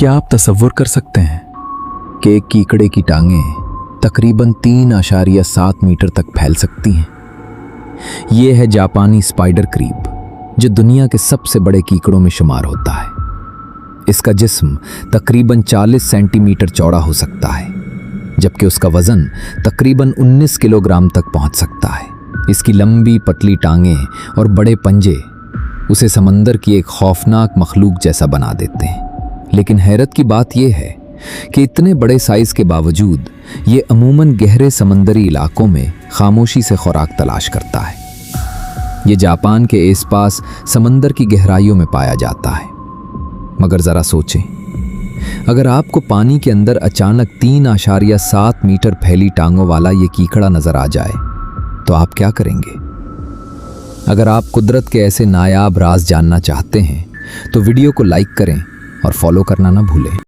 क्या आप तसव्वुर कर सकते हैं कि एक कीकड़े की टांगें तकरीबन 3.7 मीटर तक फैल सकती हैं। ये है जापानी स्पाइडर क्रीप, जो दुनिया के सबसे बड़े कीकड़ों में शुमार होता है। इसका जिस्म तकरीबन 40 सेंटीमीटर चौड़ा हो सकता है, जबकि उसका वजन तकरीबन 19 किलोग्राम तक पहुंच सकता है। इसकी लंबी पतली टांगें और बड़े पंजे उसे समंदर की एक खौफनाक मखलूक जैसा बना देते हैं। लेकिन हैरत की बात यह है कि इतने बड़े साइज के बावजूद ये अमूमन गहरे समंदरी इलाकों में खामोशी से खुराक तलाश करता है। ये जापान के आसपास समंदर की गहराइयों में पाया जाता है। मगर ज़रा सोचें, अगर आपको पानी के अंदर अचानक 3.7 मीटर फैली टांगों वाला ये कीकड़ा नजर आ जाए तो आप क्या करेंगे? अगर आप कुदरत के ऐसे नायाब राज जानना चाहते हैं तो वीडियो को लाइक करें और फॉलो करना ना भूलें।